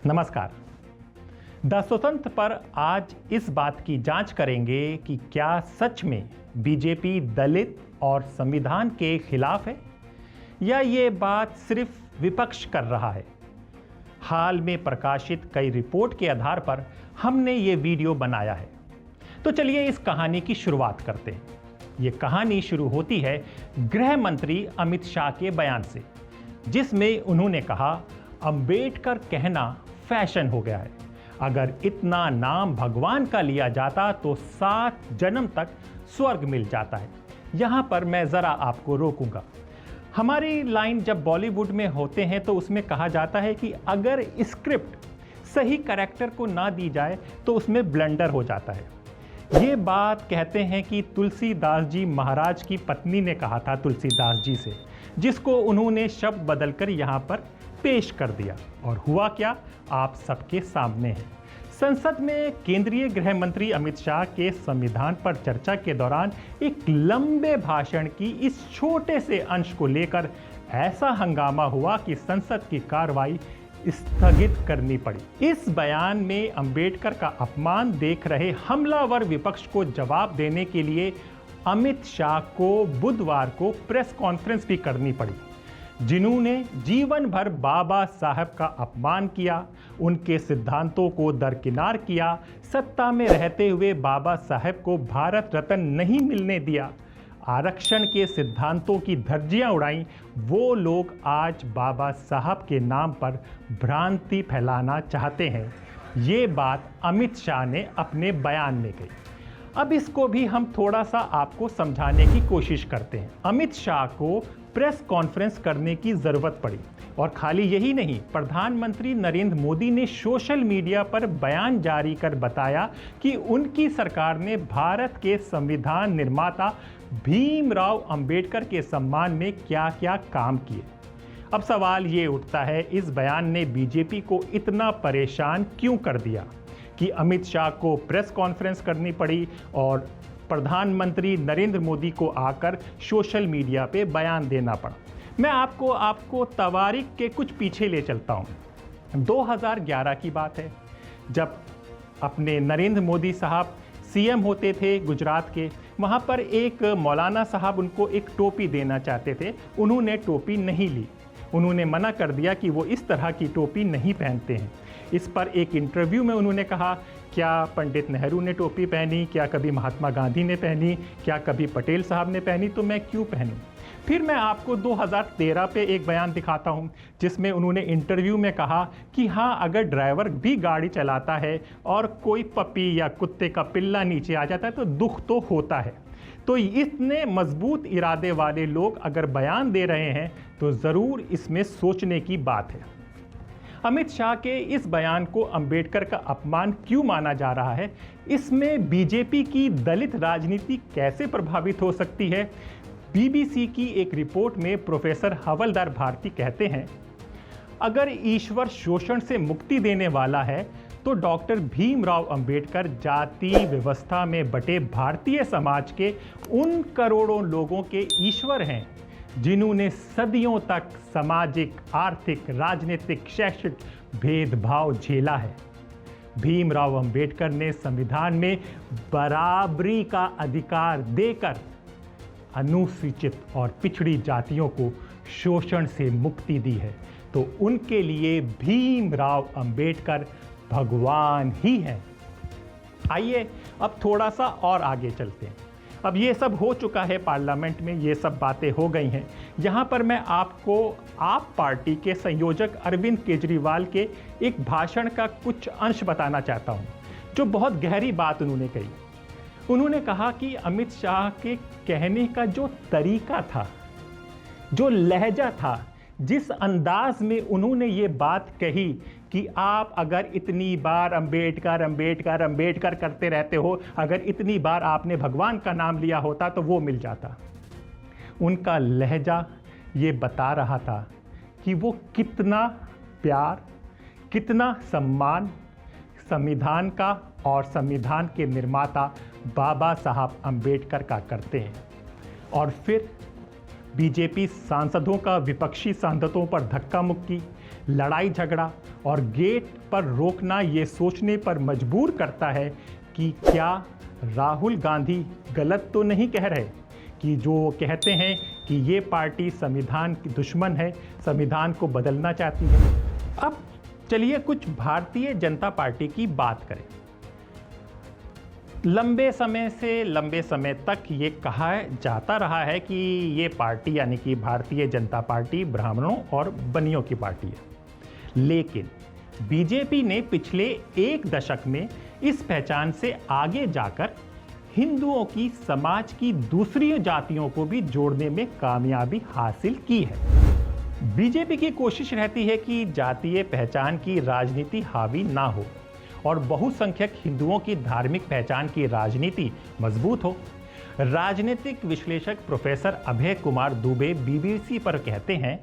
नमस्कार। द स्वतंत्र पर आज इस बात की जांच करेंगे कि क्या सच में बीजेपी दलित और संविधान के खिलाफ है या ये बात सिर्फ विपक्ष कर रहा है। हाल में प्रकाशित कई रिपोर्ट के आधार पर हमने ये वीडियो बनाया है। तो चलिए इस कहानी की शुरुआत करते हैं। ये कहानी शुरू होती है गृह मंत्री अमित शाह के बयान से, जिसमें उन्होंने कहा अंबेडकर कहना फैशन हो गया है। अगर इतना नाम भगवान का लिया जाता तो 7 जन्म तक स्वर्ग मिल जाता है। यहां पर मैं जरा आपको रोकूंगा। हमारी लाइन जब बॉलीवुड में होते हैं तो उसमें कहा जाता है कि अगर स्क्रिप्ट सही कैरेक्टर को ना दी जाए तो उसमें ब्लंडर हो जाता है। ये बात कहते हैं कि तुलसीदास जी महाराज की पत्नी ने कहा था तुलसीदास जी से, जिसको उन्होंने शब्द बदलकर यहाँ पर पेश कर दिया। और हुआ क्या, आप सबके सामने है। संसद में केंद्रीय गृह मंत्री अमित शाह के संविधान पर चर्चा के दौरान एक लंबे भाषण की इस छोटे से अंश को लेकर ऐसा हंगामा हुआ कि संसद की कार्रवाई स्थगित करनी पड़ी। इस बयान में अंबेडकर का अपमान देख रहे हमलावर विपक्ष को जवाब देने के लिए अमित शाह को बुधवार को प्रेस कॉन्फ्रेंस भी करनी पड़ी। जिन्होंने जीवन भर बाबा साहब का अपमान किया, उनके सिद्धांतों को दरकिनार किया, सत्ता में रहते हुए बाबा साहब को भारत रत्न नहीं मिलने दिया, आरक्षण के सिद्धांतों की धज्जियां उड़ाई, वो लोग आज बाबा साहब के नाम पर भ्रांति फैलाना चाहते हैं। ये बात अमित शाह ने अपने बयान में कही। अब इसको भी हम थोड़ा सा आपको समझाने की कोशिश करते हैं। अमित शाह को प्रेस कॉन्फ्रेंस करने की जरूरत पड़ी, और खाली यही नहीं, प्रधानमंत्री नरेंद्र मोदी ने सोशल मीडिया पर बयान जारी कर बताया कि उनकी सरकार ने भारत के संविधान निर्माता भीमराव अंबेडकर के सम्मान में क्या क्या काम किए। अब सवाल ये उठता है, इस बयान ने बीजेपी को इतना परेशान क्यों कर दिया कि अमित शाह को प्रेस कॉन्फ्रेंस करनी पड़ी और प्रधानमंत्री नरेंद्र मोदी को आकर सोशल मीडिया पे बयान देना पड़ा। मैं आपको तवारीख के कुछ पीछे ले चलता हूँ। 2011 की बात है, जब अपने नरेंद्र मोदी साहब सीएम होते थे गुजरात के, वहाँ पर एक मौलाना साहब उनको एक टोपी देना चाहते थे। उन्होंने टोपी नहीं ली, उन्होंने मना कर दिया कि वो इस तरह की टोपी नहीं पहनते हैं। इस पर एक इंटरव्यू में उन्होंने कहा, क्या पंडित नेहरू ने टोपी पहनी, क्या कभी महात्मा गांधी ने पहनी, क्या कभी पटेल साहब ने पहनी, तो मैं क्यों पहनूं। फिर मैं आपको 2013 पे एक बयान दिखाता हूं, जिसमें उन्होंने इंटरव्यू में कहा कि हाँ, अगर ड्राइवर भी गाड़ी चलाता है और कोई पपी या कुत्ते का पिल्ला नीचे आ जाता है तो दुख तो होता है। तो इतने मजबूत इरादे वाले लोग अगर बयान दे रहे हैं तो ज़रूर इसमें सोचने की बात है। अमित शाह के इस बयान को अंबेडकर का अपमान क्यों माना जा रहा है, इसमें बीजेपी की दलित राजनीति कैसे प्रभावित हो सकती है। बीबीसी की एक रिपोर्ट में प्रोफेसर हवलदार भारती कहते हैं, अगर ईश्वर शोषण से मुक्ति देने वाला है तो डॉक्टर भीमराव अंबेडकर जाति व्यवस्था में बटे भारतीय समाज के उन करोड़ों लोगों के ईश्वर हैं जिन्होंने सदियों तक सामाजिक, आर्थिक, राजनीतिक, शैक्षिक भेदभाव झेला है। भीमराव अंबेडकर ने संविधान में बराबरी का अधिकार देकर अनुसूचित और पिछड़ी जातियों को शोषण से मुक्ति दी है, तो उनके लिए भीमराव अंबेडकर भगवान ही हैं। आइए अब थोड़ा सा और आगे चलते हैं। अब ये सब हो चुका है पार्लियामेंट में, ये सब बातें हो गई हैं। यहाँ पर मैं आपको आप पार्टी के संयोजक अरविंद केजरीवाल के एक भाषण का कुछ अंश बताना चाहता हूँ, जो बहुत गहरी बात उन्होंने कही। उन्होंने कहा कि अमित शाह के कहने का जो तरीका था, जो लहजा था, जिस अंदाज में उन्होंने ये बात कही कि आप अगर इतनी बार अंबेडकर अंबेडकर अंबेडकर करते रहते हो, अगर इतनी बार आपने भगवान का नाम लिया होता तो वो मिल जाता। उनका लहजा ये बता रहा था कि वो कितना प्यार, कितना सम्मान संविधान का और संविधान के निर्माता बाबा साहब अंबेडकर का करते हैं। और फिर बीजेपी सांसदों का विपक्षी सांसदों पर धक्का मुक्की, लड़ाई झगड़ा और गेट पर रोकना ये सोचने पर मजबूर करता है कि क्या राहुल गांधी गलत तो नहीं कह रहे कि जो कहते हैं कि ये पार्टी संविधान की दुश्मन है, संविधान को बदलना चाहती है। अब चलिए कुछ भारतीय जनता पार्टी की बात करें। लंबे समय तक ये कहा जाता रहा है कि ये पार्टी यानी कि भारतीय जनता पार्टी ब्राह्मणों और बनियों की पार्टी है, लेकिन बीजेपी ने पिछले एक दशक में इस पहचान से आगे जाकर हिंदुओं की समाज की दूसरी जातियों को भी जोड़ने में कामयाबी हासिल की है। बीजेपी की कोशिश रहती है कि जातीय पहचान की राजनीति हावी ना हो और बहुसंख्यक हिंदुओं की धार्मिक पहचान की राजनीति मजबूत हो। राजनीतिक विश्लेषक प्रोफेसर अभय कुमार दुबे बीबीसी पर कहते हैं,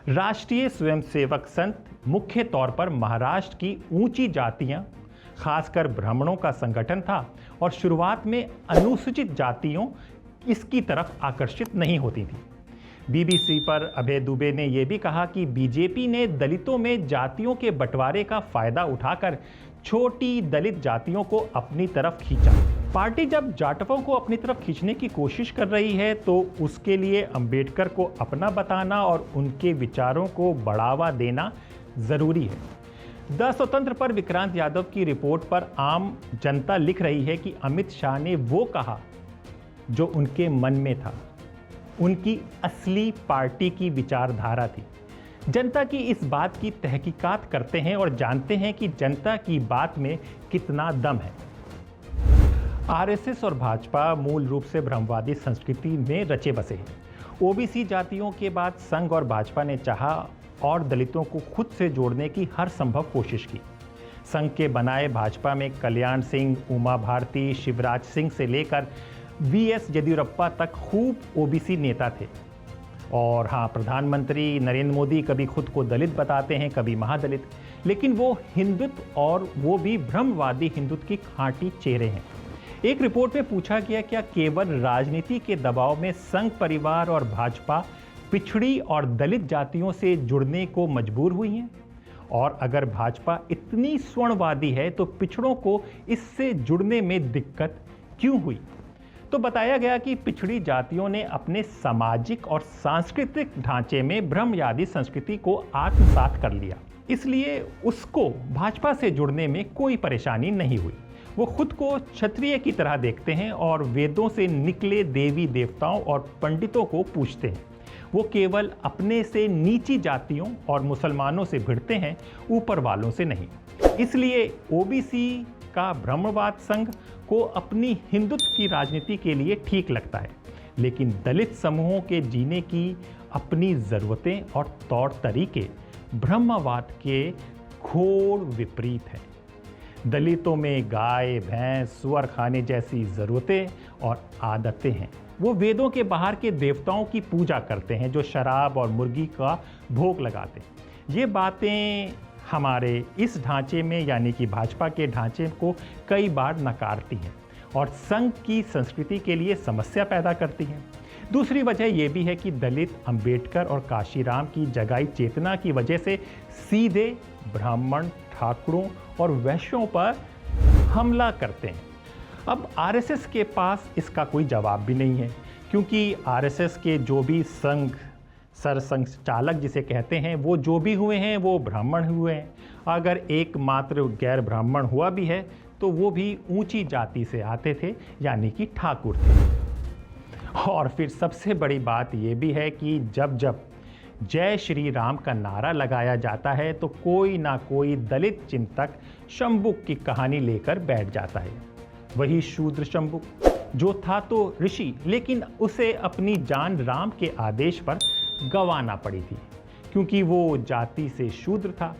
राष्ट्रीय स्वयंसेवक संघ मुख्य तौर पर महाराष्ट्र की ऊंची जातियां, खासकर ब्राह्मणों का संगठन था और शुरुआत में अनुसूचित जातियों इसकी तरफ आकर्षित नहीं होती थी। बीबीसी पर अभय दुबे ने यह भी कहा कि बीजेपी ने दलितों में जातियों के बंटवारे का फायदा उठाकर छोटी दलित जातियों को अपनी तरफ खींचा। पार्टी जब जाटवों को अपनी तरफ खींचने की कोशिश कर रही है तो उसके लिए अंबेडकर को अपना बताना और उनके विचारों को बढ़ावा देना जरूरी है। द स्वतंत्र पर विक्रांत यादव की रिपोर्ट पर आम जनता लिख रही है कि अमित शाह ने वो कहा जो उनके मन में था, उनकी असली पार्टी की विचारधारा थी। जनता की इस बात की तहकीकात करते हैं और जानते हैं कि जनता की बात में कितना दम है। आरएसएस और भाजपा मूल रूप से ब्रह्मवादी संस्कृति में रचे बसे हैं। ओबीसी जातियों के बाद संघ और भाजपा ने चाहा और दलितों को खुद से जोड़ने की हर संभव कोशिश की। संघ के बनाए भाजपा में कल्याण सिंह, उमा भारती, शिवराज सिंह से लेकर वीएस येदियुरप्पा तक खूब ओबीसी नेता थे। और हाँ, प्रधानमंत्री नरेंद्र मोदी कभी खुद को दलित बताते हैं, कभी महादलित, लेकिन वो हिंदुत्व और वो भी ब्रह्मवादी हिंदुत्व की खांटी चेहरे हैं। एक रिपोर्ट में पूछा गया, क्या केवल राजनीति के दबाव में संघ परिवार और भाजपा पिछड़ी और दलित जातियों से जुड़ने को मजबूर हुई हैं? और अगर भाजपा इतनी स्वर्णवादी है तो पिछड़ों को इससे जुड़ने में दिक्कत क्यों हुई? तो बताया गया कि पिछड़ी जातियों ने अपने सामाजिक और सांस्कृतिक ढांचे में ब्रह्मवादी संस्कृति को आत्मसात कर लिया, इसलिए उसको भाजपा से जुड़ने में कोई परेशानी नहीं हुई। वो खुद को क्षत्रिय की तरह देखते हैं और वेदों से निकले देवी देवताओं और पंडितों को पूजते हैं। वो केवल अपने से नीची जातियों और मुसलमानों से भिड़ते हैं, ऊपर वालों से नहीं। इसलिए ओबीसी का ब्रह्मवाद संघ को अपनी हिंदुत्व की राजनीति के लिए ठीक लगता है, लेकिन दलित समूहों के जीने की अपनी ज़रूरतें और तौर तरीके ब्रह्मवाद के घोर विपरीत हैं। दलितों में गाय, भैंस, सुअर खाने जैसी ज़रूरतें और आदतें हैं। वो वेदों के बाहर के देवताओं की पूजा करते हैं जो शराब और मुर्गी का भोग लगाते हैं। ये बातें हमारे इस ढांचे में यानी कि भाजपा के ढांचे को कई बार नकारती हैं और संघ की संस्कृति के लिए समस्या पैदा करती हैं। दूसरी वजह यह भी है कि दलित अंबेडकर और काशीराम की जगाई चेतना की वजह से सीधे ब्राह्मण, ठाकुरों और वैश्यों पर हमला करते हैं। अब आरएसएस के पास इसका कोई जवाब भी नहीं है, क्योंकि आरएसएस के जो भी सरसंघ चालक जिसे कहते हैं, वो जो भी हुए हैं वो ब्राह्मण हुए हैं। अगर एकमात्र गैर ब्राह्मण हुआ भी है तो वो भी ऊंची जाति से आते थे, यानी कि ठाकुर थे। और फिर सबसे बड़ी बात ये भी है कि जब जब जय श्री राम का नारा लगाया जाता है तो कोई ना कोई दलित चिंतक शंभुक की कहानी लेकर बैठ जाता है। वही शूद्र शंभुक जो था तो ऋषि, लेकिन उसे अपनी जान राम के आदेश पर गंवाना पड़ी थी क्योंकि वो जाति से शूद्र था।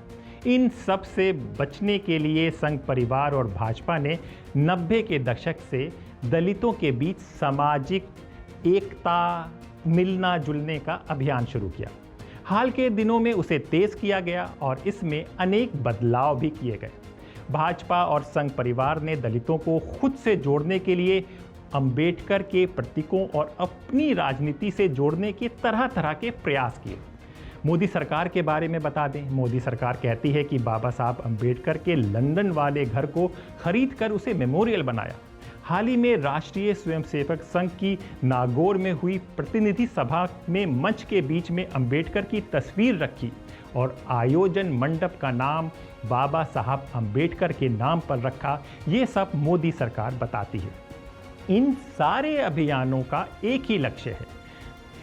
इन सब से बचने के लिए संघ परिवार और भाजपा ने 90 के दशक से दलितों के बीच सामाजिक एकता, मिलना जुलने का अभियान शुरू किया। हाल के दिनों में उसे तेज किया गया और इसमें अनेक बदलाव भी किए गए। भाजपा और संघ परिवार ने दलितों को खुद से जोड़ने के लिए अंबेडकर के प्रतीकों और अपनी राजनीति से जोड़ने के तरह तरह के प्रयास किए। मोदी सरकार के बारे में बता दें, मोदी सरकार कहती है कि बाबा साहब अंबेडकर के लंदन वाले घर को खरीद कर उसे मेमोरियल बनाया। हाल ही में राष्ट्रीय स्वयंसेवक संघ की नागौर में हुई प्रतिनिधि सभा में मंच के बीच में अंबेडकर की तस्वीर रखी और आयोजन मंडप का नाम बाबा साहब अंबेडकर के नाम पर रखा। ये सब मोदी सरकार बताती है। इन सारे अभियानों का एक ही लक्ष्य है,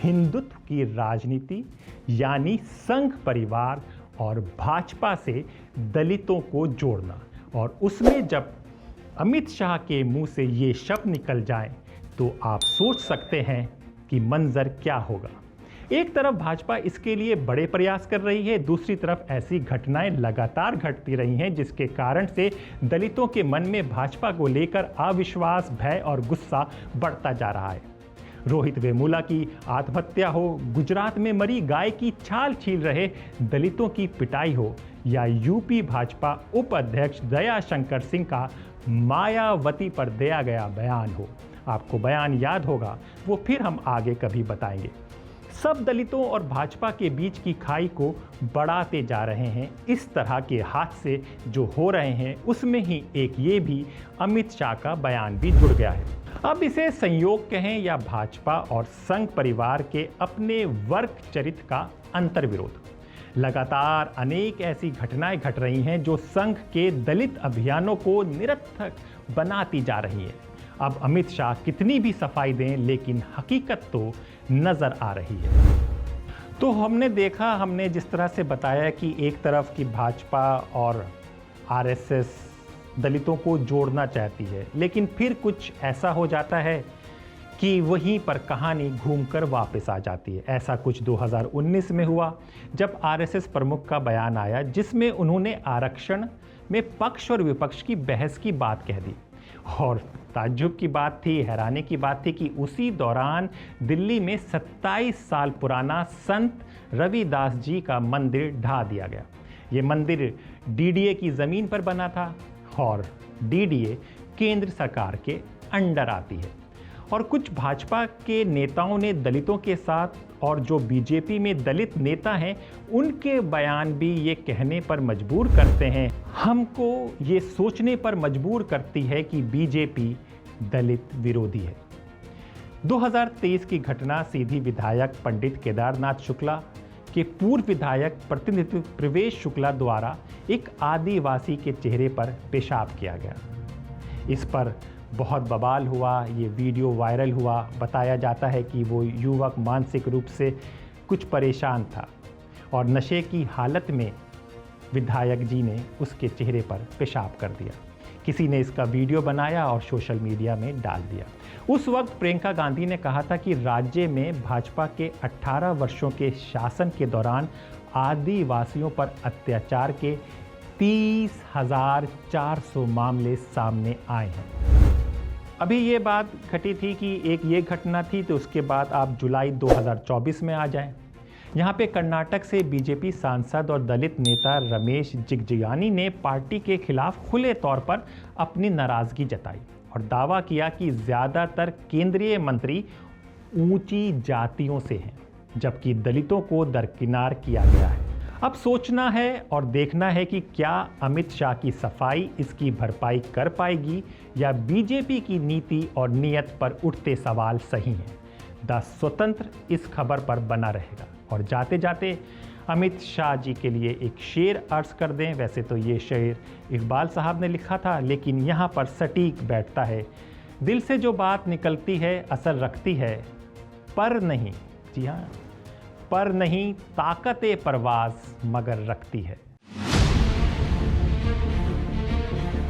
हिंदुत्व की राजनीति यानी संघ परिवार और भाजपा से दलितों को जोड़ना। और उसमें जब अमित शाह के मुंह से ये शब्द निकल जाएं तो आप सोच सकते हैं कि मंजर क्या होगा। एक तरफ भाजपा इसके लिए बड़े प्रयास कर रही है, दूसरी तरफ ऐसी घटनाएं लगातार घटती रही हैं जिसके कारण से दलितों के मन में भाजपा को लेकर अविश्वास, भय और गुस्सा बढ़ता जा रहा है। रोहित वेमुला की आत्महत्या हो, गुजरात में मरी गाय की छाल छील रहे दलितों की पिटाई हो, या यूपी भाजपा उप अध्यक्ष दया शंकर सिंह का मायावती पर दिया गया बयान हो। आपको बयान याद होगा, वो फिर हम आगे कभी बताएंगे। सब दलितों और भाजपा के बीच की खाई को बढ़ाते जा रहे हैं। इस तरह के हादसे जो हो रहे हैं उसमें ही एक ये भी अमित शाह का बयान भी जुड़ गया है। अब इसे संयोग कहें या भाजपा और संघ परिवार के अपने वर्ग चरित्र का अंतर्विरोध, लगातार अनेक ऐसी घटनाएं घट रही हैं जो संघ के दलित अभियानों को निरर्थक बनाती जा रही है। अब अमित शाह कितनी भी सफाई दें, लेकिन हकीकत तो नजर आ रही है। तो हमने जिस तरह से बताया कि एक तरफ की भाजपा और आरएसएस दलितों को जोड़ना चाहती है, लेकिन फिर कुछ ऐसा हो जाता है कि वहीं पर कहानी घूमकर वापस आ जाती है। ऐसा कुछ 2019 में हुआ जब आरएसएस प्रमुख का बयान आया जिसमें उन्होंने आरक्षण में पक्ष और विपक्ष की बहस की बात कह दी। और ताज्जुब की बात थी, हैरानी की बात थी कि उसी दौरान दिल्ली में 27 साल पुराना संत रविदास जी का मंदिर ढा दिया गया। ये मंदिर डीडीए की ज़मीन पर बना था और डीडीए केंद्र सरकार के अंडर आती है। और कुछ भाजपा के नेताओं ने दलितों के साथ, और जो बीजेपी में दलित नेता हैं उनके बयान भी ये कहने पर मजबूर करते हैं, हमको ये सोचने पर मजबूर करती है कि बीजेपी दलित विरोधी है। 2023 की घटना सीधी विधायक पंडित केदारनाथ शुक्ला के पूर्व विधायक प्रतिनिधित्व प्रवेश शुक्ला द्वारा एक आदिवासी के चेहरे पर पेशाब किया गया। इस पर बहुत बवाल हुआ, ये वीडियो वायरल हुआ। बताया जाता है कि वो युवक मानसिक रूप से कुछ परेशान था और नशे की हालत में विधायक जी ने उसके चेहरे पर पेशाब कर दिया। किसी ने इसका वीडियो बनाया और सोशल मीडिया में डाल दिया। उस वक्त प्रियंका गांधी ने कहा था कि राज्य में भाजपा के 18 वर्षों के शासन के दौरान आदिवासियों पर अत्याचार के 30,400 मामले सामने आए हैं। अभी ये बात घटी थी कि एक ये घटना थी, तो उसके बाद आप जुलाई 2024 में आ जाएं। यहाँ पे कर्नाटक से बीजेपी सांसद और दलित नेता रमेश जिगजिगानी ने पार्टी के खिलाफ खुले तौर पर अपनी नाराजगी जताई और दावा किया कि ज़्यादातर केंद्रीय मंत्री ऊंची जातियों से हैं, जबकि दलितों को दरकिनार किया गया है। अब सोचना है और देखना है कि क्या अमित शाह की सफाई इसकी भरपाई कर पाएगी या बीजेपी की नीति और नीयत पर उठते सवाल सही हैं। द स्वतंत्र इस खबर पर बना रहेगा। और जाते जाते अमित शाह जी के लिए एक शेर अर्ज कर दें। वैसे तो ये शेर इकबाल साहब ने लिखा था, लेकिन यहाँ पर सटीक बैठता है। दिल से जो बात निकलती है असर रखती है, पर नहीं, जी हाँ, पर नहीं ताकते परवाज़ मगर रखती है।